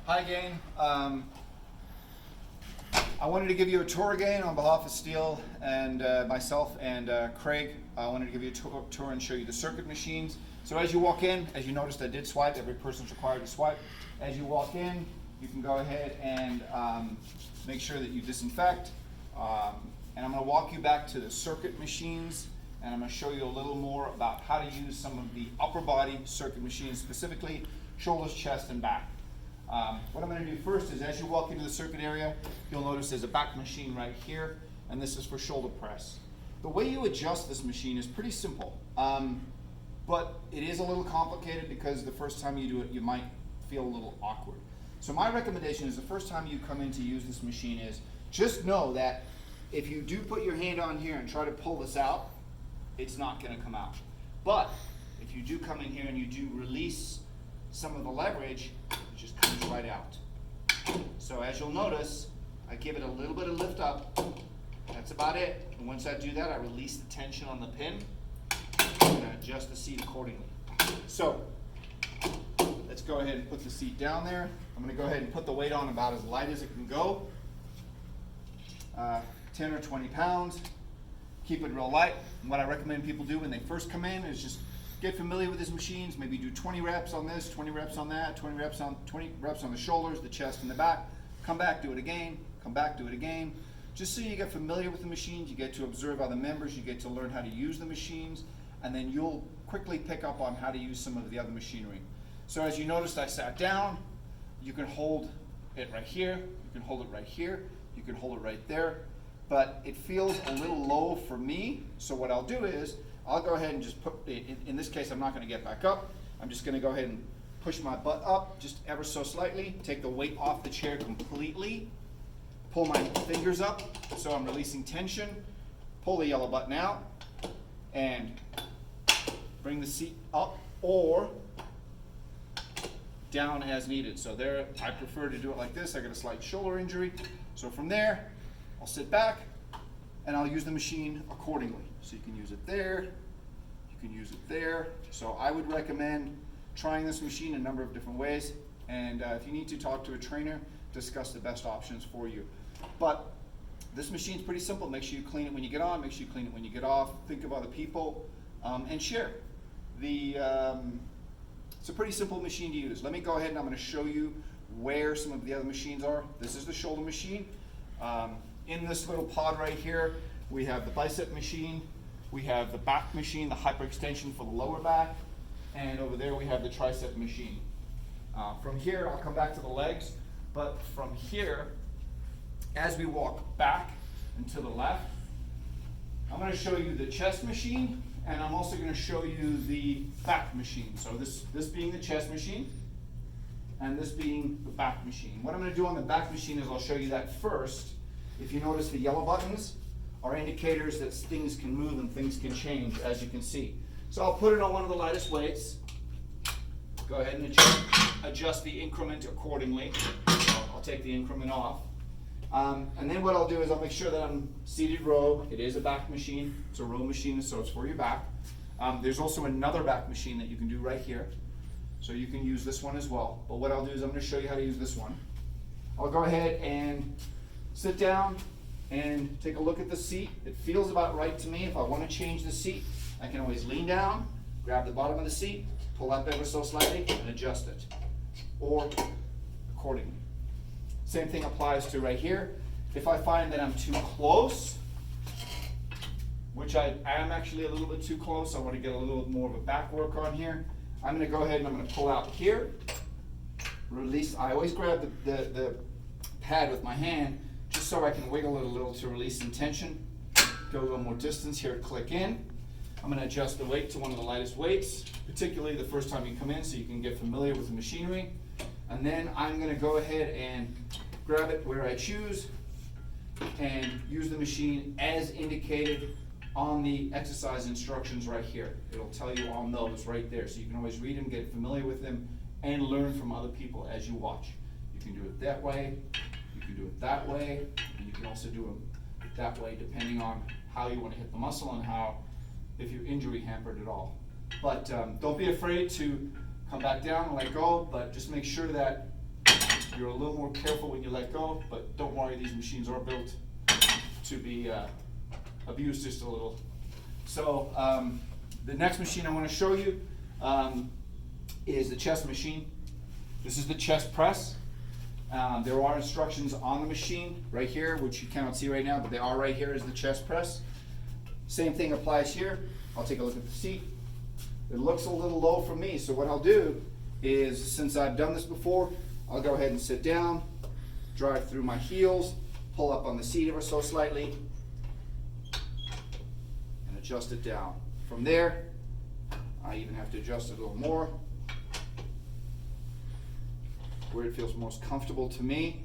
Hi again. I wanted to give you a tour again on behalf of Steele and myself and Craig. I wanted to give you a tour and show you the circuit machines. So as you walk in, as you noticed I did swipe, every person's required to swipe. As you walk in, you can go ahead and make sure that you disinfect. And I'm going to walk you back to the circuit machines, and I'm going to show you a little more about how to use some of the upper body circuit machines, specifically shoulders, chest, and back. What I'm going to do first is, as you walk into the circuit area, you'll notice there's a back machine right here, and this is for shoulder press. The way you adjust this machine is pretty simple, but it is a little complicated because the first time you do it, you might feel a little awkward. So my recommendation is the first time you come in to use this machine is just know that if you do put your hand on here and try to pull this out, it's not going to come out. But if you do come in here and you do release some of the leverage, it just comes right out. So as you'll notice, I give it a little bit of lift up. That's about it. And once I do that, I release the tension on the pin and I adjust the seat accordingly. So let's go ahead and put the seat down there. I'm going to go ahead and put the weight on about as light as it can go. 10 or 20 pounds. Keep it real light. And what I recommend people do when they first come in is just get familiar with these machines. Maybe do 20 reps on this, 20 reps on that, 20 reps on the shoulders, the chest, and the back. Come back, do it again. Come back, do it again. Just so you get familiar with the machines, you get to observe other members, you get to learn how to use the machines, and then you'll quickly pick up on how to use some of the other machinery. So as you noticed, I sat down. You can hold it right here. You can hold it right here. You can hold it right there. But it feels a little low for me. So what I'll do is, I'll go ahead and just put, in this case, I'm not going to get back up. I'm just going to go ahead and push my butt up just ever so slightly. Take the weight off the chair completely. Pull my fingers up so I'm releasing tension. Pull the yellow button out and bring the seat up or down as needed. So there, I prefer to do it like this. I got a slight shoulder injury. So from there, I'll sit back and I'll use the machine accordingly. So you can use it there, you can use it there. So I would recommend trying this machine a number of different ways. And if you need to talk to a trainer, discuss the best options for you. But this machine's pretty simple. Make sure you clean it when you get on, make sure you clean it when you get off, think of other people, and share. It's a pretty simple machine to use. Let me go ahead and I'm going to show you where some of the other machines are. This is the shoulder machine. In this little pod right here, we have the bicep machine, we have the back machine, the hyperextension for the lower back, and over there we have the tricep machine. From here, I'll come back to the legs, but from here, as we walk back and to the left, I'm going to show you the chest machine, and I'm also going to show you the back machine. So this being the chest machine, and this being the back machine. What I'm going to do on the back machine is I'll show you that first. If you notice, the yellow buttons are indicators that things can move and things can change, as you can see. So I'll put it on one of the lightest weights. Go ahead and adjust the increment accordingly. I'll take the increment off. And then what I'll do is I'll make sure that I'm seated row. It is a back machine. It's a row machine, so it's for your back. There's also another back machine that you can do right here. So you can use this one as well. But what I'll do is I'm going to show you how to use this one. I'll go ahead and sit down and take a look at the seat. It feels about right to me. If I want to change the seat, I can always lean down, grab the bottom of the seat, pull up ever so slightly, and adjust it, or accordingly. Same thing applies to right here. If I find that I'm too close, which I am actually a little bit too close, I want to get a little more of a back work on here, I'm going to go ahead and I'm going to pull out here, release. I always grab the pad with my hand just so I can wiggle it a little to release some tension. Go a little more distance here, click in. I'm going to adjust the weight to one of the lightest weights, particularly the first time you come in so you can get familiar with the machinery. And then I'm going to go ahead and grab it where I choose and use the machine as indicated on the exercise instructions right here. It'll tell you on those right there, so you can always read them, get familiar with them, and learn from other people as you watch. You can do it that way, you can do it that way, and you can also do it that way depending on how you want to hit the muscle and how, if you're injury hampered at all. But don't be afraid to come back down and let go, but just make sure that You're a little more careful when you let go, but don't worry, these machines are built to be abused just a little. So the next machine I want to show you is the chest machine. This is the chest press. There are instructions on the machine right here, which you cannot see right now, but they are right here as the chest press. Same thing applies here. I'll take a look at the seat. It looks a little low for me, so what I'll do is, since I've done this before, I'll go ahead and sit down, drive through my heels, pull up on the seat ever so slightly, and adjust it down. From there, I even have to adjust it a little more, where it feels most comfortable to me,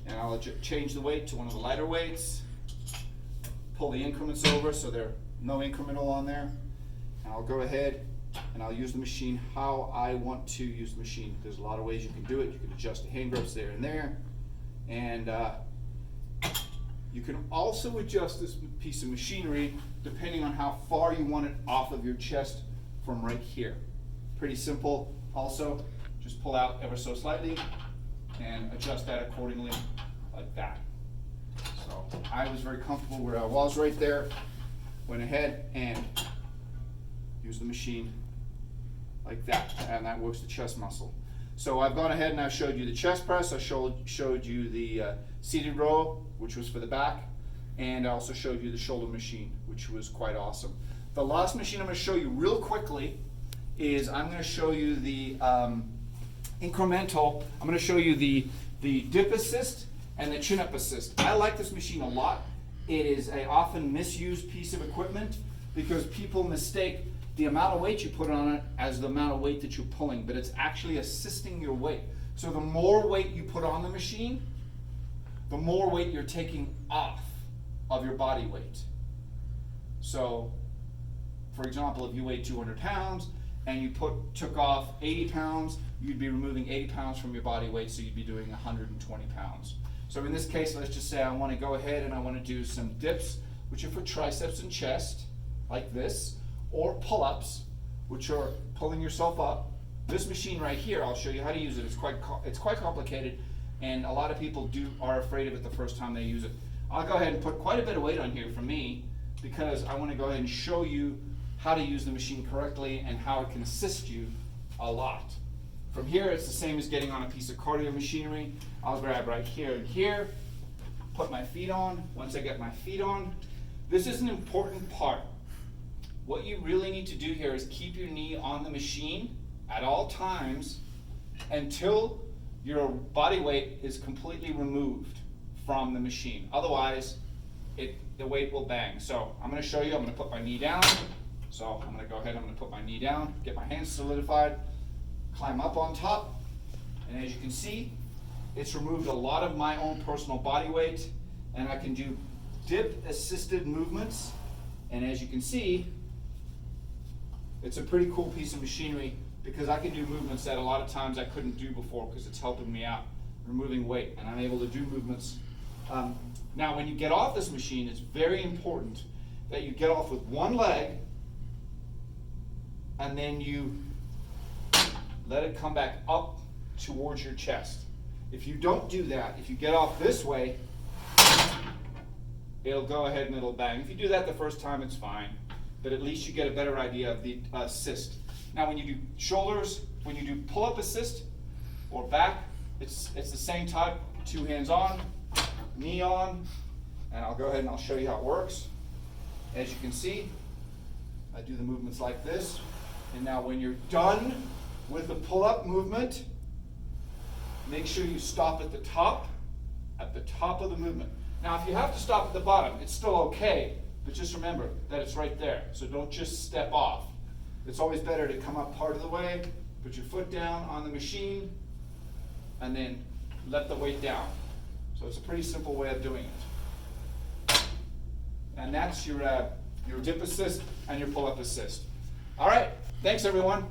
and I'll change the weight to one of the lighter weights, pull the increments over so there are no incremental on there, and I'll go ahead and I'll use the machine how I want to use the machine. There's a lot of ways you can do it. You can adjust the hand grips there and there, and you can also adjust this piece of machinery depending on how far you want it off of your chest from right here. Pretty simple. Also, just pull out ever so slightly and adjust that accordingly, like that. So I was very comfortable where I was right there, went ahead and used the machine like that, and that works the chest muscle. So I've gone ahead and I showed you the chest press, I showed you the seated row, which was for the back, and I also showed you the shoulder machine, which was quite awesome. The last machine I'm going to show you real quickly is I'm going to show you the incremental. I'm going to show you the dip assist and the chin up assist. I like this machine a lot. It is a often misused piece of equipment because people mistake the amount of weight you put on it as the amount of weight that you're pulling, but it's actually assisting your weight. So the more weight you put on the machine, the more weight you're taking off of your body weight. So, for example, if you weighed 200 pounds and you took off 80 pounds, you'd be removing 80 pounds from your body weight, so you'd be doing 120 pounds. So in this case, let's just say I want to go ahead and I want to do some dips, which are for triceps and chest, like this, or pull-ups, which are pulling yourself up. This machine right here, I'll show you how to use it. It's quite complicated, and a lot of people are afraid of it the first time they use it. I'll go ahead and put quite a bit of weight on here for me, because I want to go ahead and show you how to use the machine correctly and how it can assist you a lot. From here, it's the same as getting on a piece of cardio machinery. I'll grab right here and here, put my feet on. Once I get my feet on, this is an important part. What you really need to do here is keep your knee on the machine at all times until your body weight is completely removed from the machine. Otherwise, the weight will bang. So I'm going to show you. I'm going to put my knee down. So I'm going to go ahead. I'm going to put my knee down, get my hands solidified, climb up on top, and as you can see, it's removed a lot of my own personal body weight, and I can do dip assisted movements, and as you can see, it's a pretty cool piece of machinery because I can do movements that a lot of times I couldn't do before because it's helping me out, removing weight, and I'm able to do movements. Now when you get off this machine, it's very important that you get off with one leg and then you let it come back up towards your chest. If you don't do that, if you get off this way, it'll go ahead and it'll bang. If you do that the first time, it's fine, but at least you get a better idea of the assist. Now when you do shoulders, when you do pull-up assist or back, it's the same type, 2 hands on, knee on, and I'll go ahead and I'll show you how it works. As you can see, I do the movements like this, and now when you're done with the pull-up movement, make sure you stop at the top of the movement. Now if you have to stop at the bottom, it's still okay, but just remember that it's right there, so don't just step off. It's always better to come up part of the way, put your foot down on the machine, and then let the weight down. So it's a pretty simple way of doing it. And that's your dip assist and your pull-up assist. All right, thanks everyone.